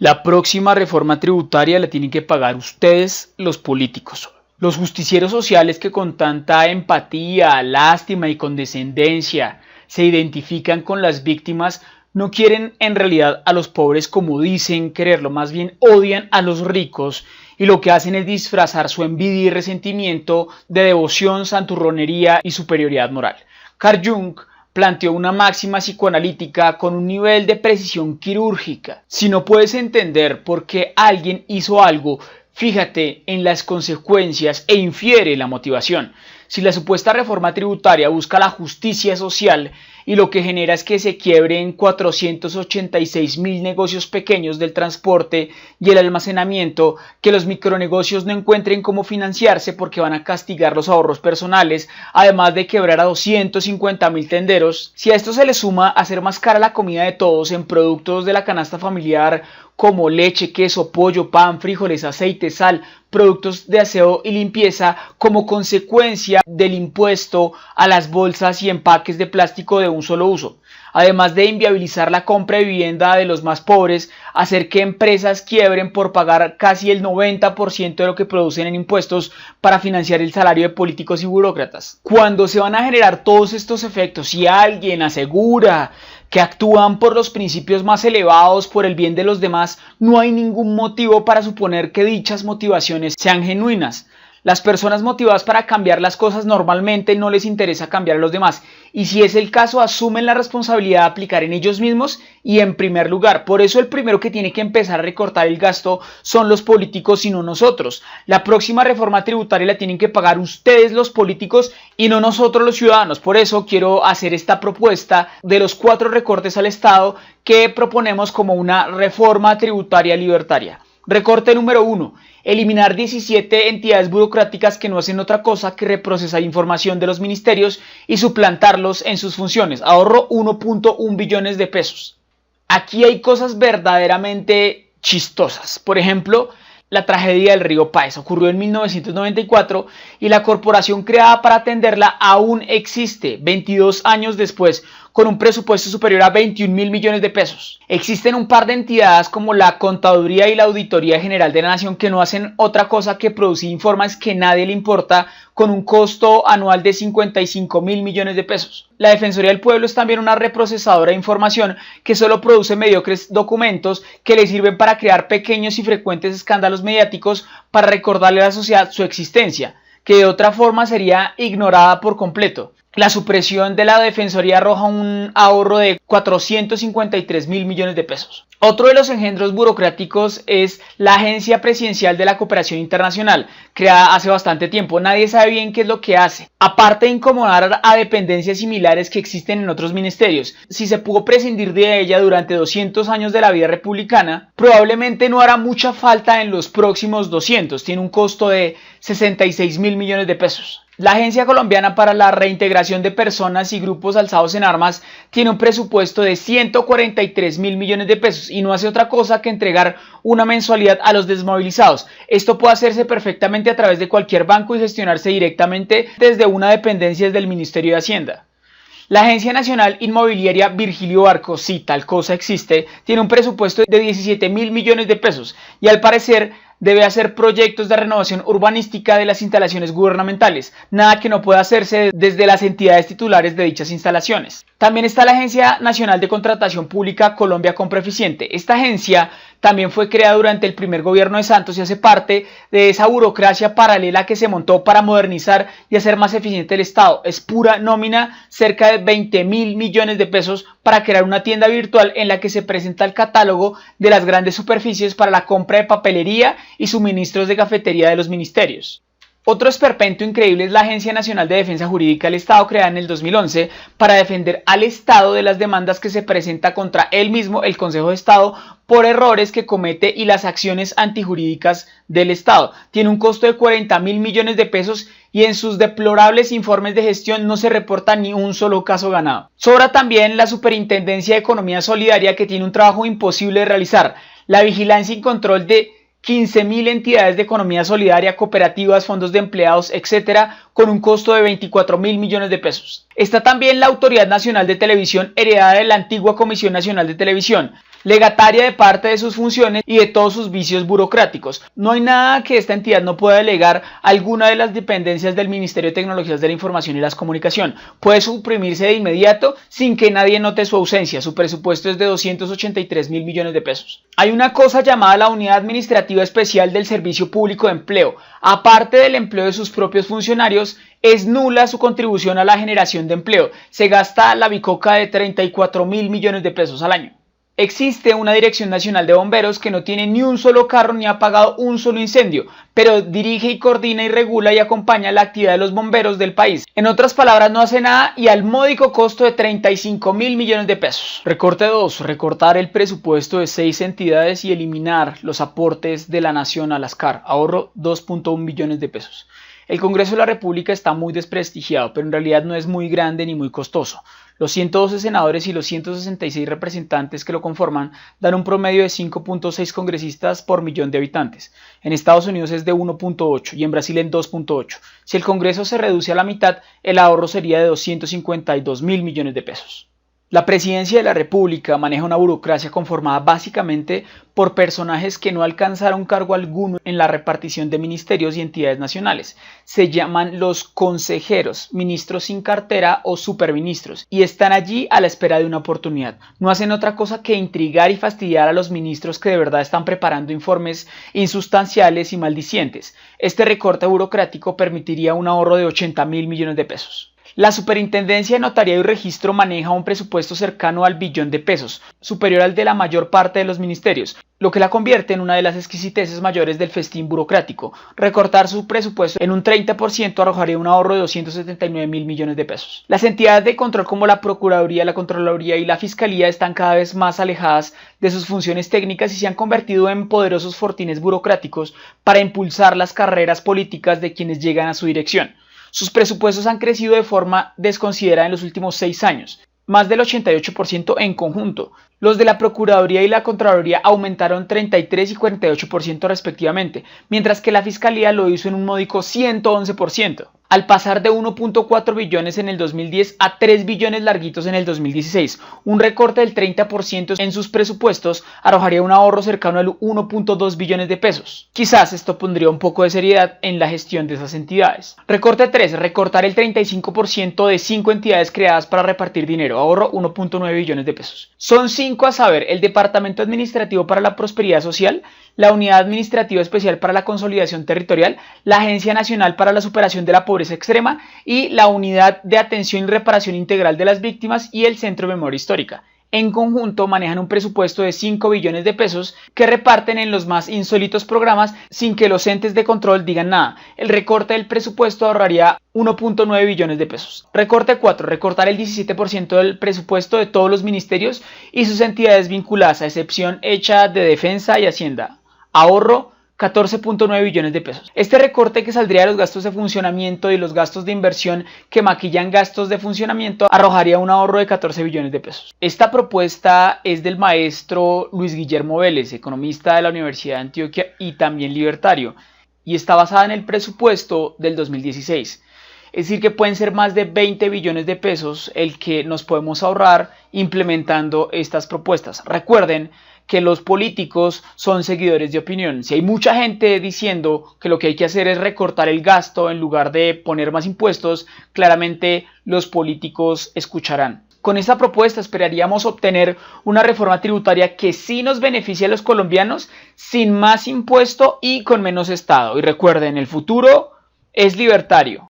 La próxima reforma tributaria la tienen que pagar ustedes, los políticos. Los justicieros sociales que con tanta empatía, lástima y condescendencia se identifican con las víctimas no quieren en realidad a los pobres como dicen quererlo, más bien odian a los ricos y lo que hacen es disfrazar su envidia y resentimiento de devoción, santurronería y superioridad moral. Carl Jung planteó una máxima psicoanalítica con un nivel de precisión quirúrgica. Si no puedes entender por qué alguien hizo algo, fíjate en las consecuencias e infiere la motivación. Si la supuesta reforma tributaria busca la justicia social y lo que genera es que se quiebren 486,000 negocios pequeños del transporte y el almacenamiento, que los micronegocios no encuentren cómo financiarse porque van a castigar los ahorros personales, además de quebrar a 250,000 tenderos, si a esto se le suma hacer más cara la comida de todos en productos de la canasta familiar como leche, queso, pollo, pan, frijoles, aceite, sal, productos de aseo y limpieza como consecuencia del impuesto a las bolsas y empaques de plástico de un solo uso, además de inviabilizar la compra de vivienda de los más pobres, hacer que empresas quiebren por pagar casi el 90% de lo que producen en impuestos para financiar el salario de políticos y burócratas. Cuando se van a generar todos estos efectos, si alguien asegura que actúan por los principios más elevados, por el bien de los demás, no hay ningún motivo para suponer que dichas motivaciones sean genuinas. Las personas motivadas para cambiar las cosas normalmente no les interesa cambiar a los demás, y si es el caso asumen la responsabilidad de aplicar en ellos mismos y en primer lugar. Por eso el primero que tiene que empezar a recortar el gasto son los políticos y no nosotros. La próxima reforma tributaria la tienen que pagar ustedes los políticos y no nosotros los ciudadanos. Por eso quiero hacer esta propuesta de los 4 recortes al Estado que proponemos como una reforma tributaria libertaria. Recorte número 1. Eliminar 17 entidades burocráticas que no hacen otra cosa que reprocesar información de los ministerios y suplantarlos en sus funciones. Ahorro 1.1 billones de pesos. Aquí hay cosas verdaderamente chistosas. Por ejemplo, la tragedia del río Páez ocurrió en 1994 y la corporación creada para atenderla aún existe 22 años después, con un presupuesto superior a 21,000 millones de pesos. Existen un par de entidades como la Contaduría y la Auditoría General de la Nación que no hacen otra cosa que producir informes que nadie le importa, con un costo anual de 55,000 millones de pesos. La Defensoría del Pueblo es también una reprocesadora de información que solo produce mediocres documentos que le sirven para crear pequeños y frecuentes escándalos mediáticos para recordarle a la sociedad su existencia, que de otra forma sería ignorada por completo. La supresión de la Defensoría arroja un ahorro de 453,000 millones de pesos. Otro de los engendros burocráticos es la Agencia Presidencial de la Cooperación Internacional, creada hace bastante tiempo. Nadie sabe bien qué es lo que hace, aparte de incomodar a dependencias similares que existen en otros ministerios. Si se pudo prescindir de ella durante 200 años de la vida republicana, probablemente no hará mucha falta en los próximos 200. Tiene un costo de 66,000 millones de pesos. La Agencia Colombiana para la Reintegración de Personas y Grupos Alzados en Armas tiene un presupuesto de 143,000 millones de pesos y no hace otra cosa que entregar una mensualidad a los desmovilizados. Esto puede hacerse perfectamente a través de cualquier banco y gestionarse directamente desde una dependencia del Ministerio de Hacienda. La Agencia Nacional Inmobiliaria Virgilio Barco, si tal cosa existe, tiene un presupuesto de 17,000 millones de pesos y al parecer debe hacer proyectos de renovación urbanística de las instalaciones gubernamentales, nada que no pueda hacerse desde las entidades titulares de dichas instalaciones. También está la Agencia Nacional de Contratación Pública Colombia Compra Eficiente. Esta agencia también fue creada durante el primer gobierno de Santos y hace parte de esa burocracia paralela que se montó para modernizar y hacer más eficiente el Estado. Es pura nómina, cerca de 20,000 millones de pesos para crear una tienda virtual en la que se presenta el catálogo de las grandes superficies para la compra de papelería y suministros de cafetería de los ministerios. Otro esperpento increíble es la Agencia Nacional de Defensa Jurídica del Estado, creada en el 2011 para defender al Estado de las demandas que se presenta contra él mismo, el Consejo de Estado, por errores que comete y las acciones antijurídicas del Estado. Tiene un costo de 40,000 millones de pesos y en sus deplorables informes de gestión no se reporta ni un solo caso ganado. Sobra también la Superintendencia de Economía Solidaria, que tiene un trabajo imposible de realizar: la vigilancia y control de 15,000 entidades de economía solidaria, cooperativas, fondos de empleados, etcétera, con un costo de 24,000 millones de pesos. Está también la Autoridad Nacional de Televisión, heredada de la antigua Comisión Nacional de Televisión. legataria de parte de sus funciones y de todos sus vicios burocráticos. No hay nada que esta entidad no pueda delegar a alguna de las dependencias del Ministerio de Tecnologías de la Información y las Comunicación. Puede suprimirse de inmediato sin que nadie note su ausencia. Su presupuesto es de 283.000 millones de pesos. Hay una cosa llamada la Unidad Administrativa Especial del Servicio Público de Empleo. Aparte del empleo de sus propios funcionarios, es nula su contribución a la generación de empleo. Se gasta la bicoca de 34.000 millones de pesos al año. Existe una Dirección Nacional de Bomberos que no tiene ni un solo carro ni ha apagado un solo incendio, pero dirige y coordina y regula y acompaña la actividad de los bomberos del país. En otras palabras, no hace nada y al módico costo de 35.000 millones de pesos. Recorte 2. Recortar el presupuesto de 6 entidades y eliminar los aportes de la nación a las CAR. Ahorro 2.1 billones de pesos. El Congreso de la República está muy desprestigiado, pero en realidad no es muy grande ni muy costoso. Los 112 senadores y los 166 representantes que lo conforman dan un promedio de 5.6 congresistas por millón de habitantes. En Estados Unidos es de 1.8 y en Brasil en 2.8. Si el Congreso se reduce a la mitad, el ahorro sería de 252.000 millones de pesos. La Presidencia de la República maneja una burocracia conformada básicamente por personajes que no alcanzaron cargo alguno en la repartición de ministerios y entidades nacionales. Se llaman los consejeros, ministros sin cartera o superministros, y están allí a la espera de una oportunidad. No hacen otra cosa que intrigar y fastidiar a los ministros que de verdad están preparando informes insustanciales y maldicientes. Este recorte burocrático permitiría un ahorro de 80.000 millones de pesos. La Superintendencia de Notariado y Registro maneja un presupuesto cercano al billón de pesos, superior al de la mayor parte de los ministerios, lo que la convierte en una de las exquisiteces mayores del festín burocrático. Recortar su presupuesto en un 30% arrojaría un ahorro de 279.000 millones de pesos. Las entidades de control como la Procuraduría, la Contraloría y la Fiscalía están cada vez más alejadas de sus funciones técnicas y se han convertido en poderosos fortines burocráticos para impulsar las carreras políticas de quienes llegan a su dirección. Sus presupuestos han crecido de forma desconsiderada en los últimos 6 años, más del 88% en conjunto. Los de la Procuraduría y la Contraloría aumentaron 33 y 48% respectivamente, mientras que la Fiscalía lo hizo en un módico 111%, al pasar de 1.4 billones en el 2010 a 3 billones larguitos en el 2016. Un recorte del 30% en sus presupuestos arrojaría un ahorro cercano al 1.2 billones de pesos. Quizás esto pondría un poco de seriedad en la gestión de esas entidades. Recorte 3. Recortar el 35% de 5 entidades creadas para repartir dinero. Ahorro 1.9 billones de pesos. Son 5 a saber: el Departamento Administrativo para la Prosperidad Social, la Unidad Administrativa Especial para la Consolidación Territorial, la Agencia Nacional para la Superación de la Pobreza Extrema y la Unidad de Atención y Reparación Integral de las Víctimas y el Centro de Memoria Histórica. En conjunto manejan un presupuesto de 5 billones de pesos que reparten en los más insólitos programas sin que los entes de control digan nada. El recorte del presupuesto ahorraría 1.9 billones de pesos. Recorte 4. Recortar el 17% del presupuesto de todos los ministerios y sus entidades vinculadas, a excepción hecha de Defensa y Hacienda. Ahorro 14.9 billones de pesos. Este recorte, que saldría de los gastos de funcionamiento y los gastos de inversión que maquillan gastos de funcionamiento, arrojaría un ahorro de 14 billones de pesos. Esta propuesta es del maestro Luis Guillermo Vélez, economista de la Universidad de Antioquia y también libertario, y está basada en el presupuesto del 2016. Es decir, que pueden ser más de 20 billones de pesos el que nos podemos ahorrar implementando estas propuestas. Recuerden que los políticos son seguidores de opinión. Si hay mucha gente diciendo que lo que hay que hacer es recortar el gasto en lugar de poner más impuestos, claramente los políticos escucharán. Con esta propuesta esperaríamos obtener una reforma tributaria que sí nos beneficie a los colombianos, sin más impuesto y con menos Estado. Y recuerden, el futuro es libertario.